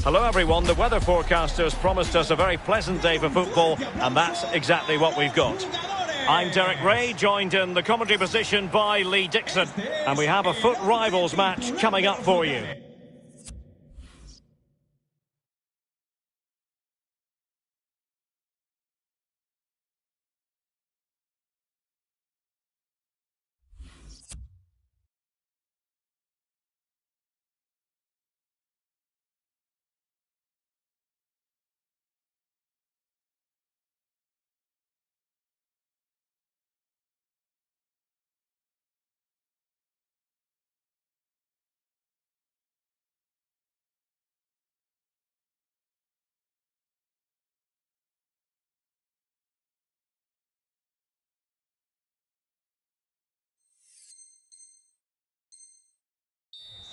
Hello everyone, the weather forecasters promised us a very pleasant day for football, and that's exactly what we've got. I'm Derek Ray, joined in the commentary position by Lee Dixon, and we have a foot rivals match coming up for you.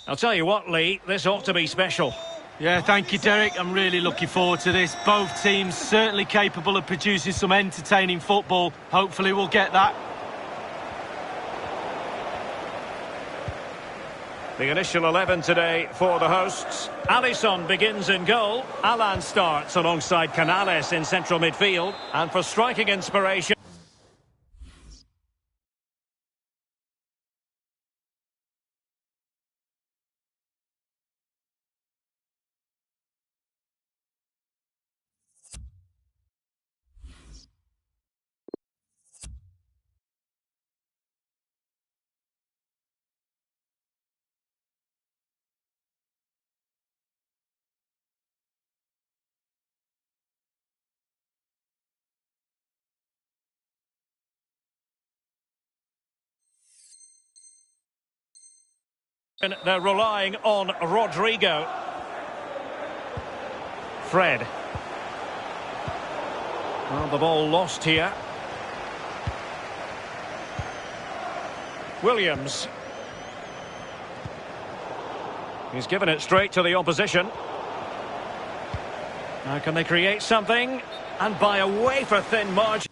I'll tell you what, Lee, this ought to be special. Yeah, thank you, Derek. I'm really looking forward to this. Both teams certainly capable of producing some entertaining football. Hopefully we'll get that. The initial 11 today for the hosts. Alisson begins in goal. Alan starts alongside Canales in central midfield. And for striking inspiration... They're relying on Rodrigo. Fred. Well, the ball lost here. Williams. He's given it straight to the opposition. Now can they create something? And by a wafer-thin margin.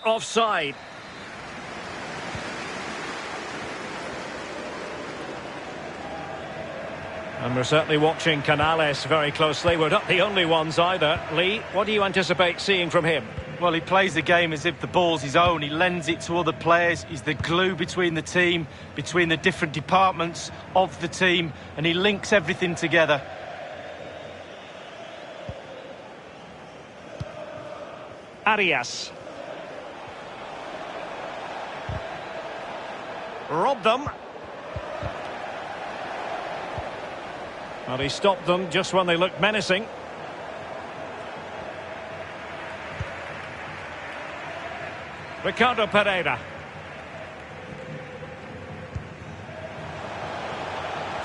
Offside. And we're certainly watching Canales very closely. We're not the only ones either. Lee, what do you anticipate seeing from him? Well, he plays the game as if the ball's his own. He lends it to other players. He's the glue between the team, between the different departments of the team, and he links everything together. Arias. Robbed them. Well, he stopped them just when they looked menacing. Ricardo Pereira.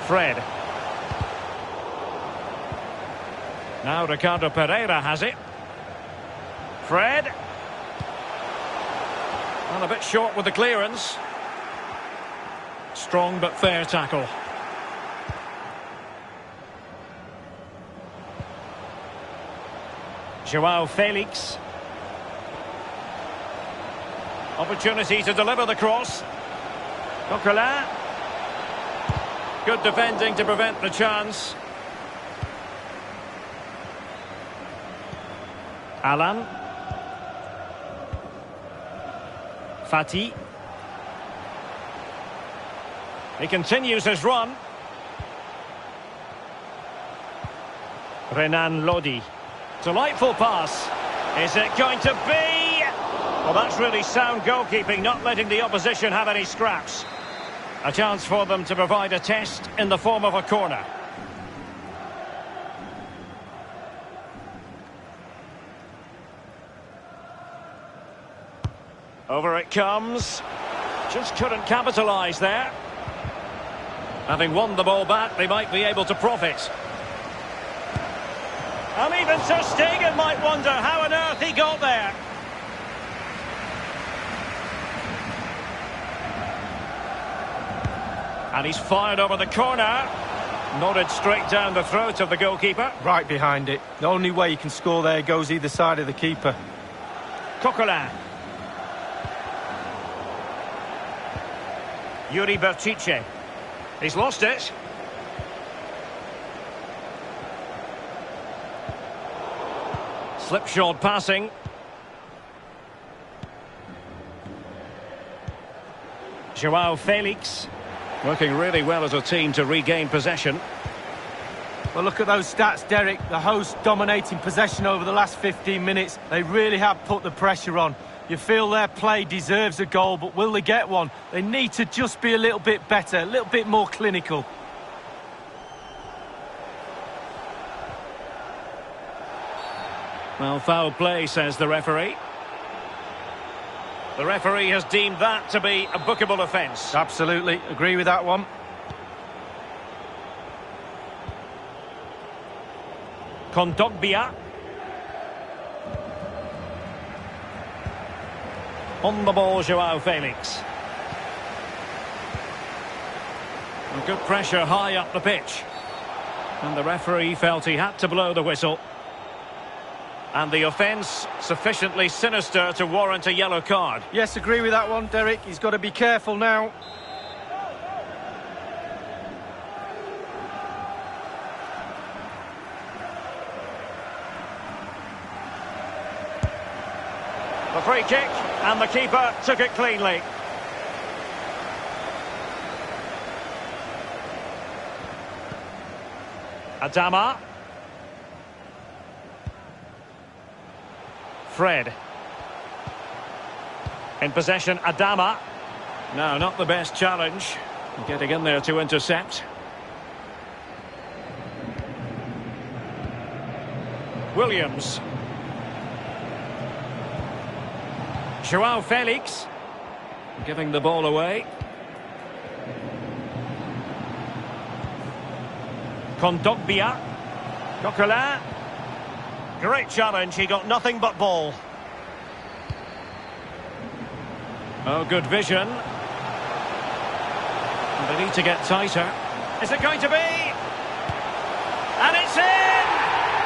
Fred. Now Ricardo Pereira has it. Fred. Well, a bit short with the clearance. Strong but fair tackle. Joao Felix. Opportunity to deliver the cross. Coquelin. Good defending to prevent the chance. Alan. Fati. He continues his run. Renan Lodi. Delightful pass. Is it going to be? Well, that's really sound goalkeeping, not letting the opposition have any scraps. A chance for them to provide a test in the form of a corner. Over it comes. Just couldn't capitalise there. Having won the ball back, they might be able to profit. And even Ter Stegen might wonder how on earth he got there. And he's fired over the corner. Nodded straight down the throat of the goalkeeper. Right behind it. The only way you can score there goes either side of the keeper. Coquelin. Yuri Berchiche. He's lost it. Slipshod passing. Joao Felix. Working really well as a team to regain possession. Well, look at those stats, Derek. The hosts dominating possession over the last 15 minutes. They really have put the pressure on. You feel their play deserves a goal, but will they get one? They need to just be a little bit better, a little bit more clinical. Well, foul play, says the referee. The referee has deemed that to be a bookable offence. Absolutely, agree with that one. Kondogbia. On the ball, Joao Felix. And good pressure high up the pitch. And the referee felt he had to blow the whistle. And the offence sufficiently sinister to warrant a yellow card. Yes, agree with that one, Derek. He's got to be careful now. The free kick, and the keeper took it cleanly. Adama. Fred. In possession, Adama. No, not the best challenge. Getting in there to intercept. Williams. Joao Felix. Giving the ball away. Kondogbia. Coquelin. Great challenge, he got nothing but ball. Oh, good vision. And they need to get tighter. Is it going to be? And it's in!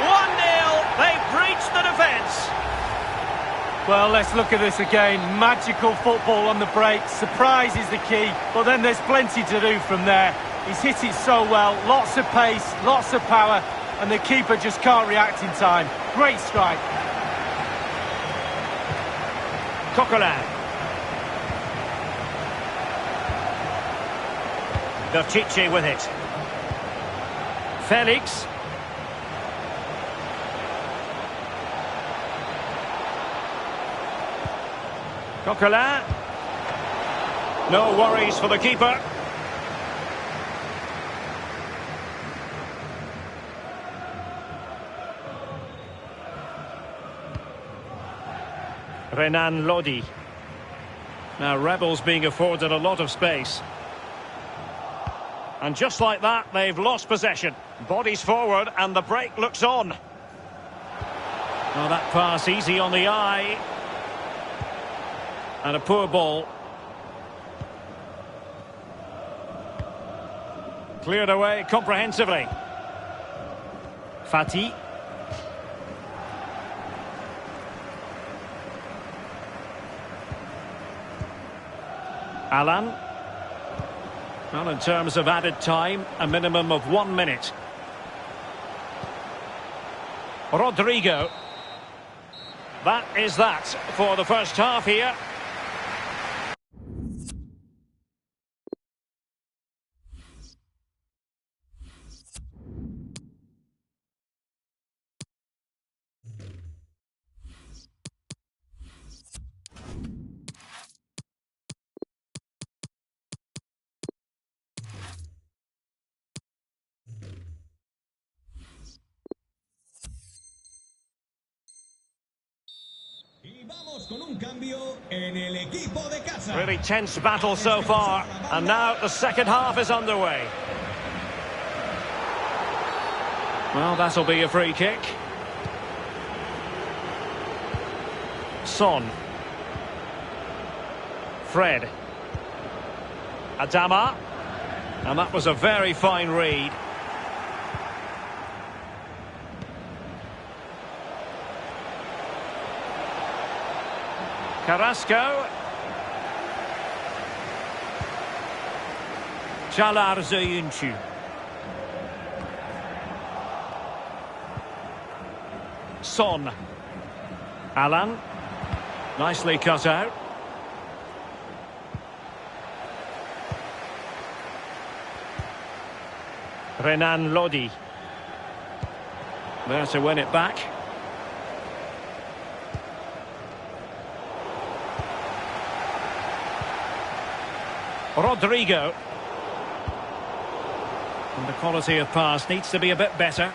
1-0, they've breached the defence. Well, let's look at this again. Magical football on the break. Surprise is the key, but then there's plenty to do from there. He's hit it so well, lots of pace, lots of power, and the keeper just can't react in time. Great strike. Coquelin. Berchiche with it. Felix. Coquelin. No worries for the keeper. Renan Lodi. Now Rebels being afforded a lot of space. And just like that, they've lost possession. Bodies forward and the break looks on. Oh, that pass easy on the eye. And a poor ball. Cleared away comprehensively. Fati. Alan. Well, in terms of added time, a minimum of 1 minute. Rodrigo. That is that for the first half here. Really tense battle so far, and now the second half is underway. Well, that'll be a free kick. Son. Fred. Adama. And that was a very fine read. Carrasco. Çağlar Söyüncü. Son. Alan. Nicely cut out. Renan Lodi. There to win it back. Rodrigo. And the quality of pass needs to be a bit better.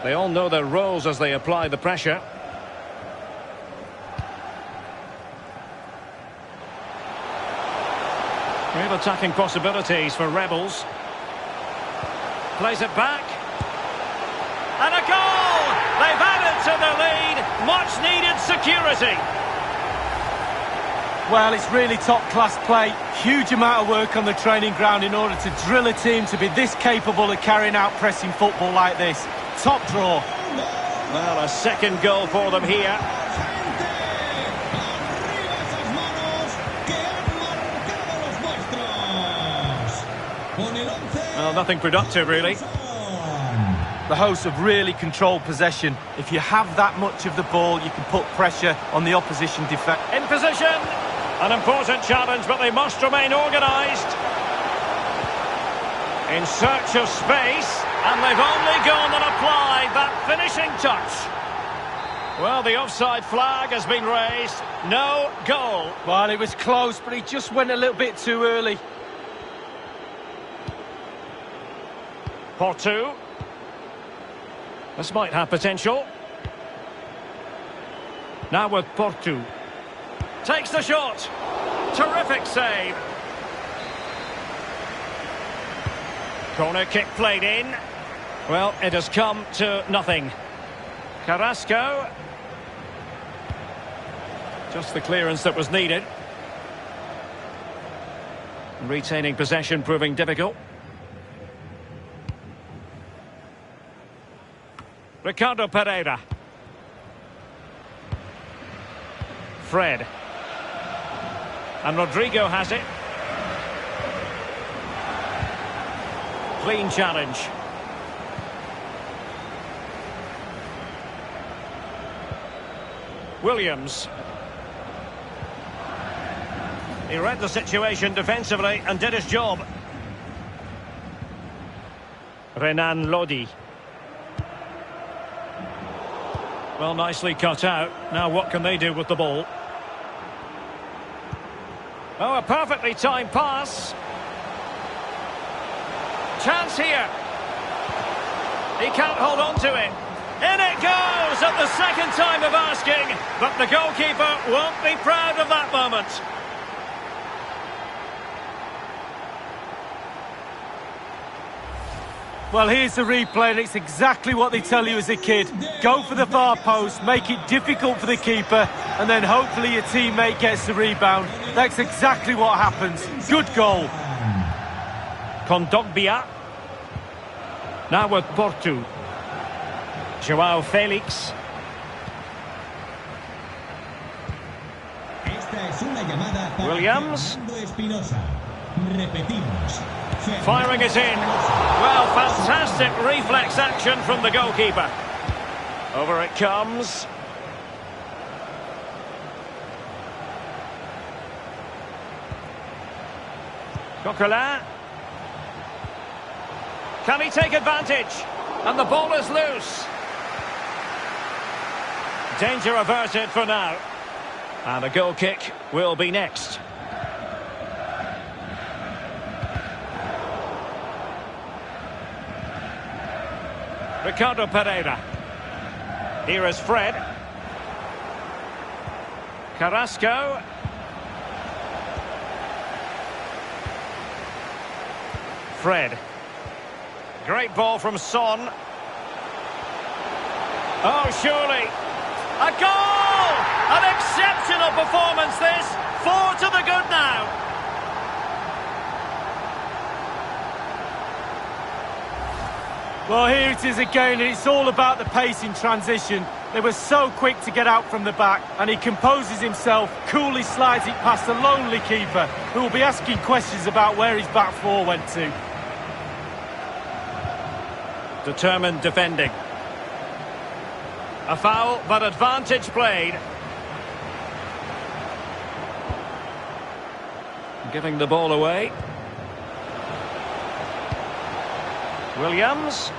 They all know their roles as they apply the pressure. Real attacking possibilities for Rebels. Plays it back. And a goal! They've added to the lead. Much needed security. Well, it's really top-class play. Huge amount of work on the training ground in order to drill a team to be this capable of carrying out pressing football like this. Top draw. Well, a second goal for them here. Well, nothing productive, really. The hosts have really controlled possession. If you have that much of the ball, you can put pressure on the opposition defence. In position. An important challenge, but they must remain organised. In search of space, and they've only gone and applied that finishing touch. Well, the offside flag has been raised. No goal. Well, it was close, but he just went a little bit too early. Porto. This might have potential. Now with Porto. Takes the shot. Terrific save. Corner kick played in. Well, it has come to nothing. Carrasco. Just the clearance that was needed. Retaining possession proving difficult. Ricardo Pereira. Fred. And Rodrigo has it. Clean challenge. Williams. He read the situation defensively and did his job. Renan Lodi. Well, nicely cut out. Now what can they do with the ball? Oh, a perfectly timed pass. Chance here. He can't hold on to it. In it goes at the second time of asking, but the goalkeeper won't be proud of that moment. Well, here's the replay, and it's exactly what they tell you as a kid. Go for the far post, make it difficult for the keeper, and then hopefully your teammate gets the rebound. That's exactly what happens. Good goal. Kondogbia. Now with Porto. Joao Felix. Williams. Firing it in. Well, fantastic reflex action from the goalkeeper. Over it comes. Coquelin. Can he take advantage? And the ball is loose. Danger averted for now. And a goal kick will be next. Ricardo Pereira. Here is Fred. Carrasco. Fred. Great ball from Son. Oh, surely. A goal! An exceptional performance, this. 4 to the good now. Well, here it is again, and it's all about the pace in transition. They were so quick to get out from the back, and he composes himself, coolly slides it past a lonely keeper, who will be asking questions about where his back four went to. Determined defending. A foul, but advantage played. Giving the ball away. Williams.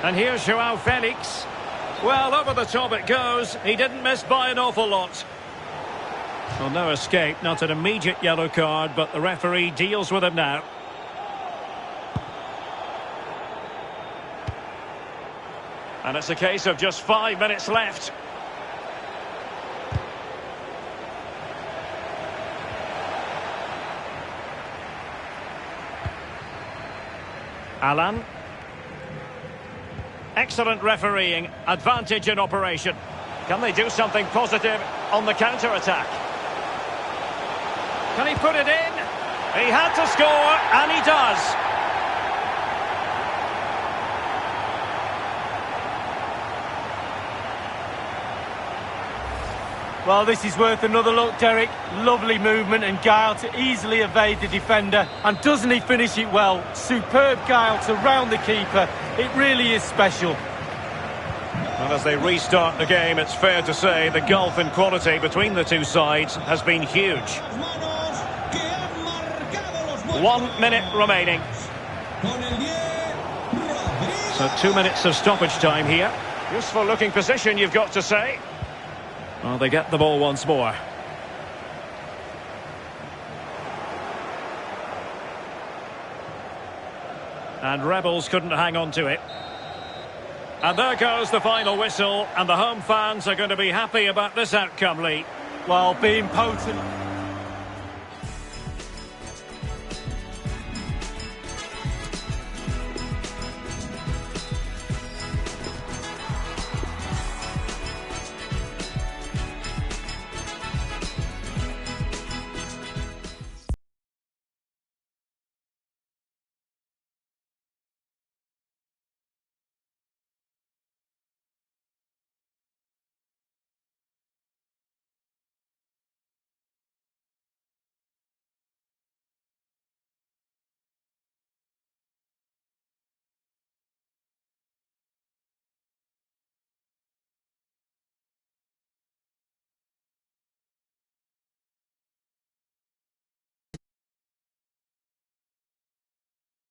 And here's João Felix. Well, over the top it goes. He didn't miss by an awful lot. Well, no escape, not an immediate yellow card, but the referee deals with him now. And it's a case of just 5 minutes left. Alan. Excellent refereeing, advantage in operation. Can they do something positive on the counter-attack? Can he put it in? He had to score, and he does. Well, this is worth another look, Derek. Lovely movement and guile to easily evade the defender. And doesn't he finish it well? Superb guile to round the keeper. It really is special. Well, as they restart the game, it's fair to say the gulf in quality between the two sides has been huge. 1 minute remaining. So 2 minutes of stoppage time here. Useful looking position, you've got to say. Well, they get the ball once more. And Rebels couldn't hang on to it. And there goes the final whistle, and the home fans are going to be happy about this outcome, Lee. Well, being potent...